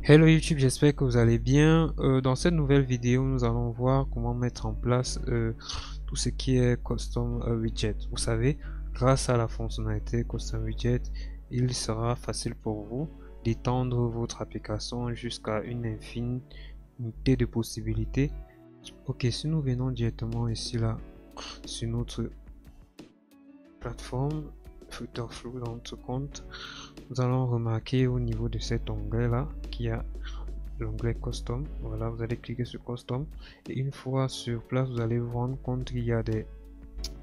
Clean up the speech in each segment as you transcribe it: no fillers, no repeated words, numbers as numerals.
Hello YouTube, j'espère que vous allez bien. Dans cette nouvelle vidéo, nous allons voir comment mettre en place tout ce qui est custom widget. Vous savez, grâce à la fonctionnalité custom widget, il sera facile pour vous d'étendre votre application jusqu'à une infinité de possibilités. Ok, si nous venons directement ici là sur notre plateforme Flutterflow dans notre compte, nous allons remarquer au niveau de cet onglet là qu'il y a l'onglet custom. Voilà, vous allez cliquer sur custom et une fois sur place, vous allez vous rendre compte qu'il y a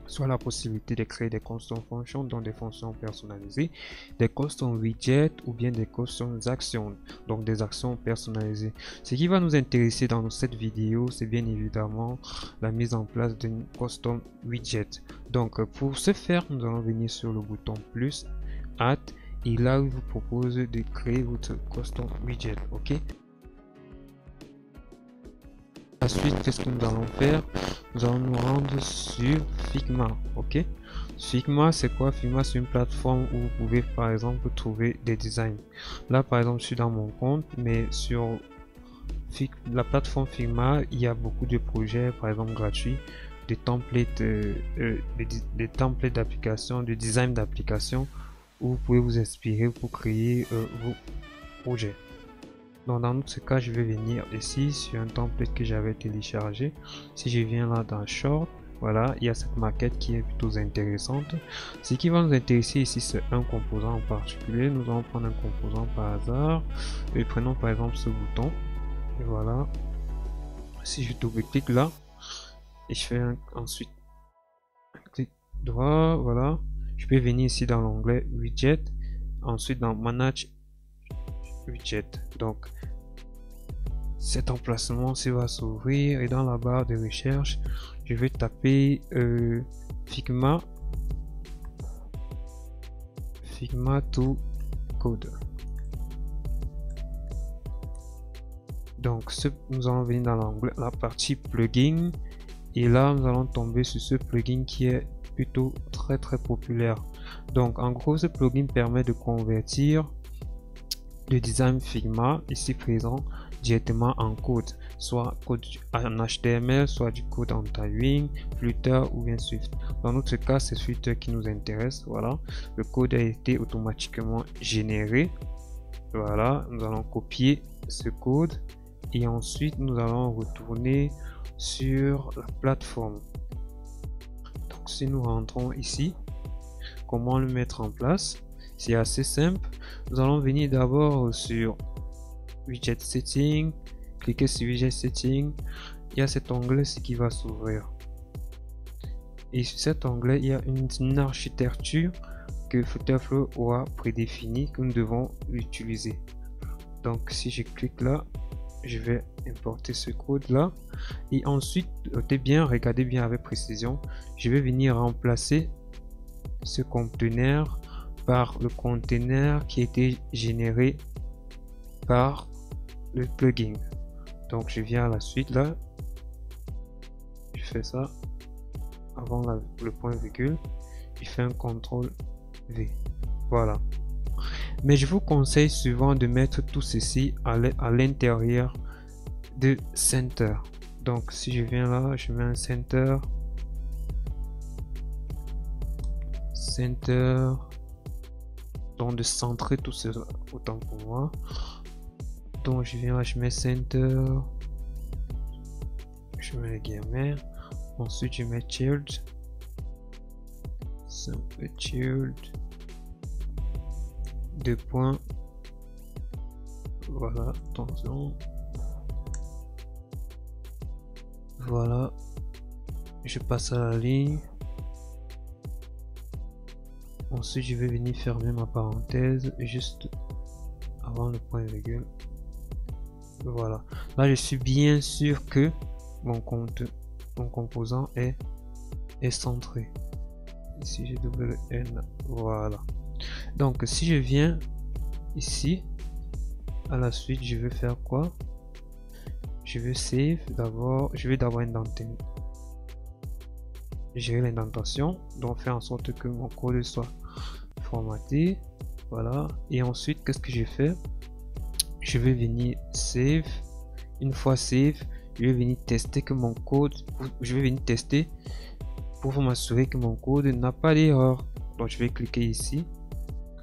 soit la possibilité de créer des custom fonctions, donc des fonctions personnalisées, des custom widgets ou bien des custom actions, donc des actions personnalisées. Ce qui va nous intéresser dans cette vidéo, c'est bien évidemment la mise en place d'une custom widget. Donc pour ce faire, nous allons venir sur le bouton plus, add, et là il vous propose de créer votre custom widget. Ok, ensuite, qu'est-ce que nous allons faire? Nous allons nous rendre sur Figma. Ok, Figma, c'est quoi? Figma, c'est une plateforme où vous pouvez par exemple trouver des designs. Là par exemple, je suis dans mon compte, mais sur la plateforme Figma, il y a beaucoup de projets par exemple gratuits, des templates, des templates d'application, de design d'application où vous pouvez vous inspirer pour créer vos projets. Donc dans notre cas, je vais venir ici sur un template que j'avais téléchargé. Si je viens là dans Short, voilà, il y a cette maquette qui est plutôt intéressante. Ce qui va nous intéresser ici, c'est un composant en particulier. Nous allons prendre un composant par hasard et prenons par exemple ce bouton. Et voilà, si je double-clique là et je fais ensuite un clic droit, voilà, je peux venir ici dans l'onglet widget, ensuite dans manage widget. Donc cet emplacement va s'ouvrir et dans la barre de recherche je vais taper Figma to code. Donc nous allons venir dans l'onglet, la partie plugin, et là nous allons tomber sur ce plugin qui est plutôt très populaire. Donc en gros, ce plugin permet de convertir le design Figma ici présent directement en code, soit code en HTML, soit du code en Tailwind, Flutter ou bien Swift. Dans notre cas, c'est Flutter qui nous intéresse. Voilà, le code a été automatiquement généré. Voilà, nous allons copier ce code et ensuite nous allons retourner sur la plateforme. Donc si nous rentrons ici, comment le mettre en place? C'est assez simple. Nous allons venir d'abord sur widget setting, cliquer sur widget setting. Il y a cet onglet qui va s'ouvrir et sur cet onglet il y a une architecture que Flutterflow aura prédéfinie que nous devons utiliser. Donc si je clique là, je vais importer ce code là et ensuite regardez bien avec précision, je vais venir remplacer ce conteneur par le conteneur qui a été généré par le plugin. Donc je viens à la suite là, je fais ça avant le point virgule, je fais un CTRL V. Voilà, mais je vous conseille souvent de mettre tout ceci à l'intérieur de center. Donc si je viens là, je mets un center, donc de centrer tout ça autant pour moi. Donc je viens là, je mets center, je mets les guillemets, ensuite je mets child, deux points, voilà, attention, voilà, je passe à la ligne. Ensuite je vais venir fermer ma parenthèse juste avant le point virgule. Voilà, là je suis bien sûr que mon composant est centré. Ici j'ai double N, voilà. Donc si je viens ici, à la suite je vais faire quoi? Je vais save d'abord, je vais d'abord indenter, gérer l'indentation, donc faire en sorte que mon code soit formaté. Voilà, et ensuite qu'est-ce que j'ai fait? je vais venir save. Une fois save, je vais venir tester que mon code, je vais venir tester pour m'assurer que mon code n'a pas d'erreur. Donc je vais cliquer ici.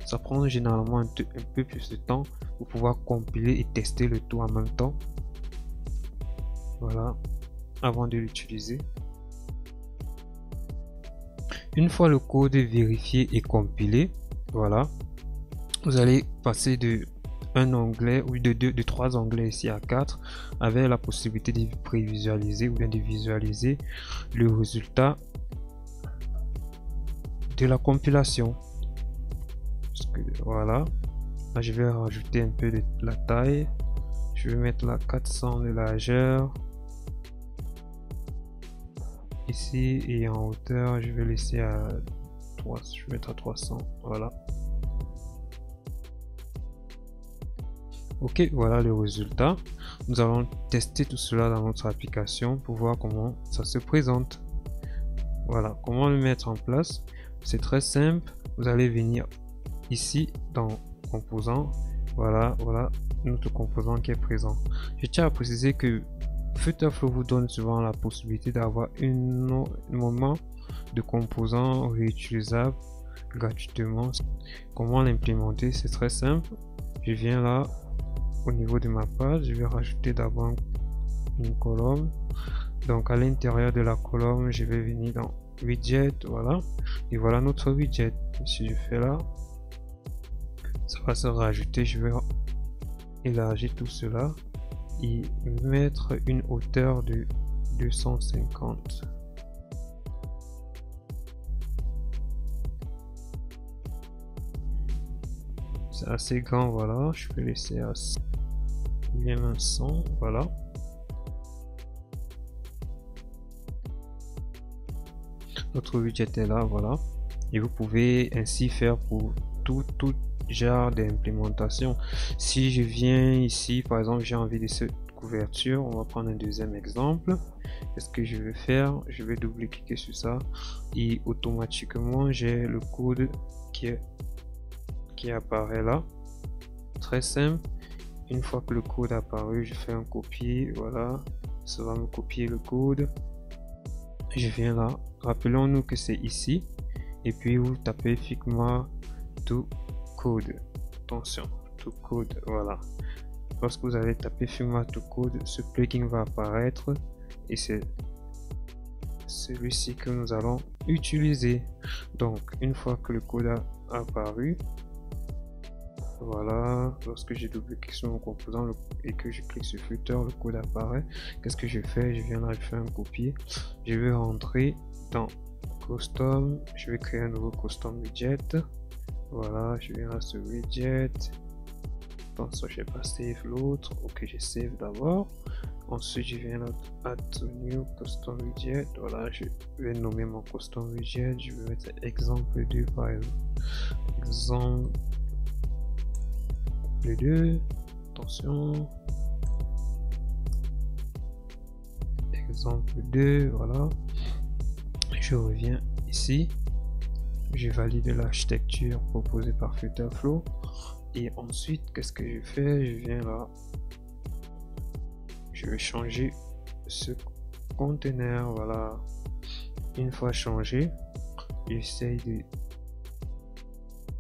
Ça prend généralement un peu plus de temps pour pouvoir compiler et tester le tout en même temps. Voilà, avant de l'utiliser. Une fois le code vérifié et compilé, voilà, vous allez passer de un onglet ou de 3 onglets ici à 4 avec la possibilité de prévisualiser ou bien de visualiser le résultat de la compilation. Voilà, là je vais rajouter un peu de la taille, je vais mettre la 400 de largeur ici et en hauteur je vais laisser à 3, je vais mettre à 300. Voilà. Ok, voilà le résultat. Nous allons tester tout cela dans notre application pour voir comment ça se présente. Voilà, comment le mettre en place. C'est très simple. Vous allez venir ici dans composants. Voilà, voilà notre composant qui est présent. Je tiens à préciser que Flutterflow vous donne souvent la possibilité d'avoir un moment de composants réutilisables gratuitement. Comment l'implémenter? C'est très simple. Je viens là au niveau de ma page, je vais rajouter d'abord une colonne. Donc à l'intérieur de la colonne, je vais venir dans widget, voilà, et voilà notre widget. Si je fais là, ça va se rajouter. Je vais élargir tout cela et mettre une hauteur de 250. C'est assez grand, voilà. Je vais laisser à bien 100, voilà. Notre widget est là, voilà. Et vous pouvez ainsi faire pour tout genre d'implémentation. Si je viens ici, par exemple, j'ai envie de cette couverture, on va prendre un deuxième exemple. Qu'est-ce que je vais faire? Je vais double-cliquer sur ça et automatiquement j'ai le code qui apparaît là. Très simple. Une fois que le code a apparu, je fais un copier, voilà, ça va me copier le code. Je viens là, rappelons-nous que c'est ici, et puis vous tapez Figma to code. Attention, to code, voilà. Lorsque vous avez tapé Figma to code, ce plugin va apparaître et c'est celui-ci que nous allons utiliser. Donc, une fois que le code a apparu, voilà, lorsque j'ai double-cliqué sur mon composant et que je clique sur Flutter, le code apparaît. Qu'est-ce que je fais? Je viens là faire un copier. Je vais rentrer dans Custom. Je vais créer un nouveau Custom Widget. Voilà, je viens là sur Widget. Attention, je n'ai pas save l'autre. Ok, j'ai save d'abord. Ensuite, je viens là Add to New Custom Widget. Voilà, je vais nommer mon Custom Widget. Je vais mettre exemple 2 par exemple. Exemple 2, attention, exemple 2, voilà. Je reviens ici, je valide l'architecture proposée par Flutterflow et ensuite qu'est-ce que je fais? Je viens là, je vais changer ce conteneur, voilà. Une fois changé, j'essaye de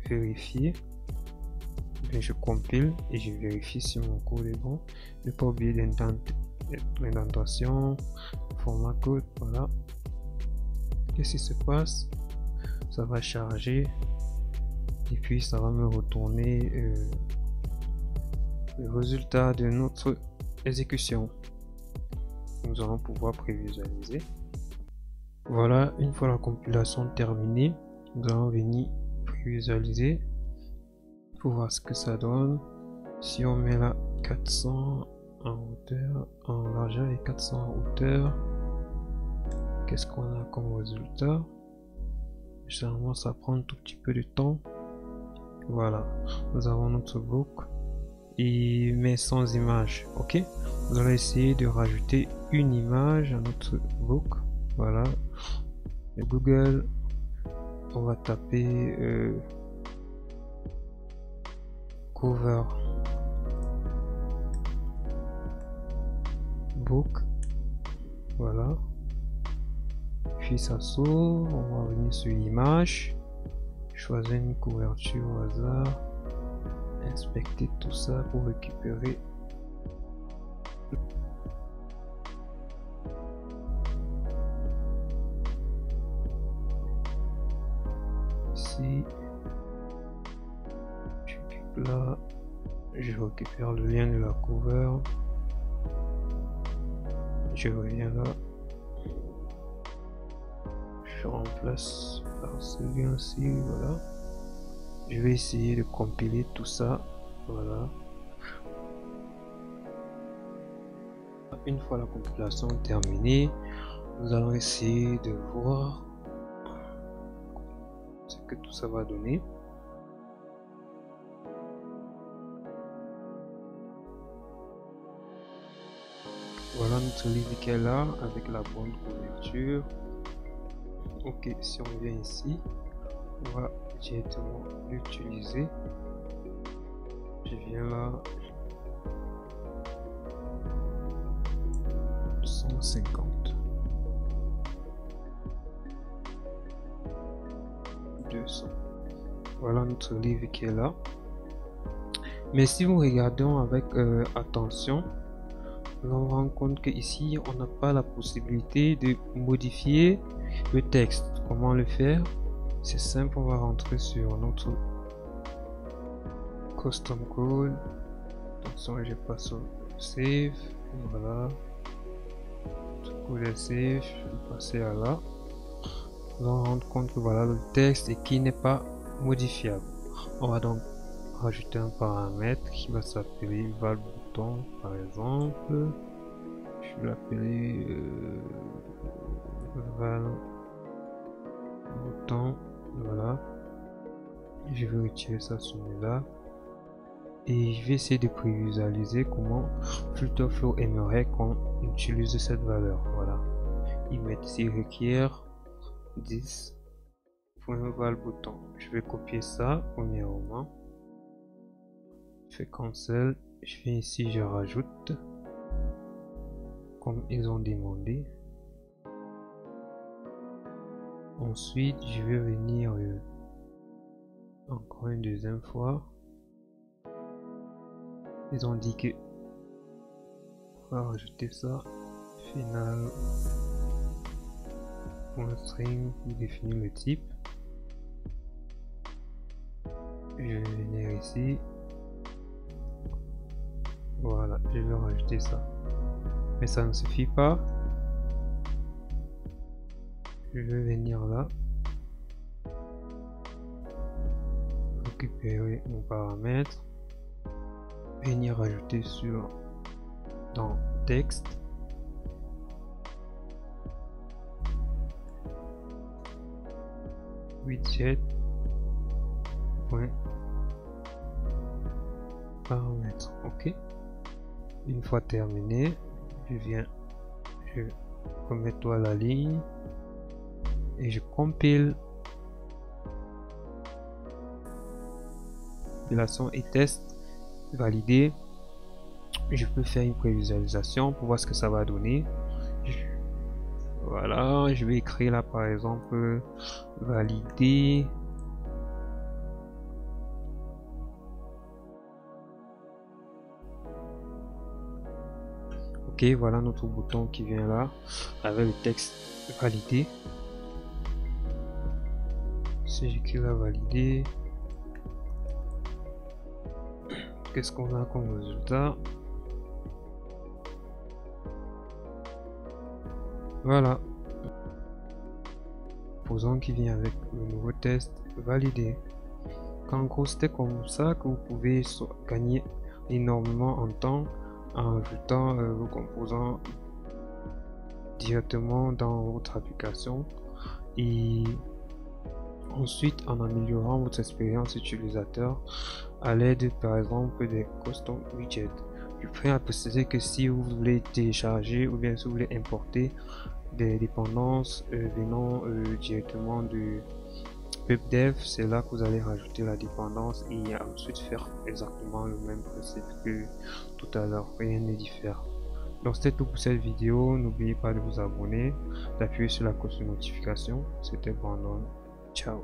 vérifier. Je compile et je vérifie si mon code est bon. Ne pas oublier l'indentation, format code, voilà. Qu'est-ce qui se passe? Ça va charger et puis ça va me retourner le résultat de notre exécution. Nous allons pouvoir prévisualiser. Voilà, une fois la compilation terminée, nous allons venir prévisualiser pour voir ce que ça donne. Si on met là 400 en hauteur, en largeur et 400 en hauteur, qu'est-ce qu'on a comme résultat? Généralement ça prend un tout petit peu de temps. Voilà, nous avons notre book et mais sans image. Ok, nous allons essayer de rajouter une image à notre book. Voilà, et Google, on va taper cover. book, voilà, puis ça s'ouvre. On va venir sur l'image, choisir une couverture au hasard, inspecter tout ça pour récupérer ici. Je clique là, je récupère le lien de la cover, je reviens là, je remplace par ce lien-ci, voilà. Je vais essayer de compiler tout ça, voilà. Une fois la compilation terminée, nous allons essayer de voir ce que tout ça va donner. Voilà notre livre qui est là avec la bonne couverture. Ok, si on vient ici, on va directement l'utiliser. Je viens là, 150, 200. Voilà notre livre qui est là. Mais si vous regardez avec attention, nous allons rendre compte que ici on n'a pas la possibilité de modifier le texte. Comment le faire? C'est simple, on va rentrer sur notre custom code. Attention, je passe sur save, voilà. Code est save, je vais passer à là. Nous allons rendre compte que voilà le texte et qui n'est pas modifiable. On va donc rajouter un paramètre qui va s'appeler val bouton par exemple. Je vais l'appeler val bouton, voilà. Je vais retirer ça celui-là et je vais essayer de prévisualiser comment Flutterflow aimerait qu'on utilise cette valeur. Voilà, il met ici requiert 10 val bouton. Je vais copier ça premièrement, je fais cancel, je viens ici, je rajoute comme ils ont demandé. Ensuite je vais venir encore une deuxième fois. Ils ont dit que on va rajouter ça final string pour définir le type. Je vais venir ici, voilà, je vais rajouter ça, mais ça ne suffit pas. Je vais venir là, récupérer mon paramètre, venir rajouter sur dans texte, widget point paramètre. Ok, une fois terminé, je viens, je remets toi la ligne et je compile compilation et test validé. Je peux faire une prévisualisation pour voir ce que ça va donner. Voilà, je vais écrire là par exemple valider. Ok, voilà notre bouton qui vient là avec le texte validé. Si j'écris là valider, qu'est-ce qu'on a comme résultat? Voilà, posons qui vient avec le nouveau test validé. En gros, c'était comme ça que vous pouvez gagner énormément en temps en ajoutant vos composants directement dans votre application et ensuite en améliorant votre expérience utilisateur à l'aide par exemple des custom widgets. Je tiens à préciser que si vous voulez télécharger ou bien si vous voulez importer des dépendances venant directement de PubDev, c'est là que vous allez rajouter la dépendance et ensuite faire exactement le même principe que tout à l'heure, rien ne diffère. Donc c'était tout pour cette vidéo. N'oubliez pas de vous abonner, d'appuyer sur la cloche de notification. C'était Brandon. Ciao.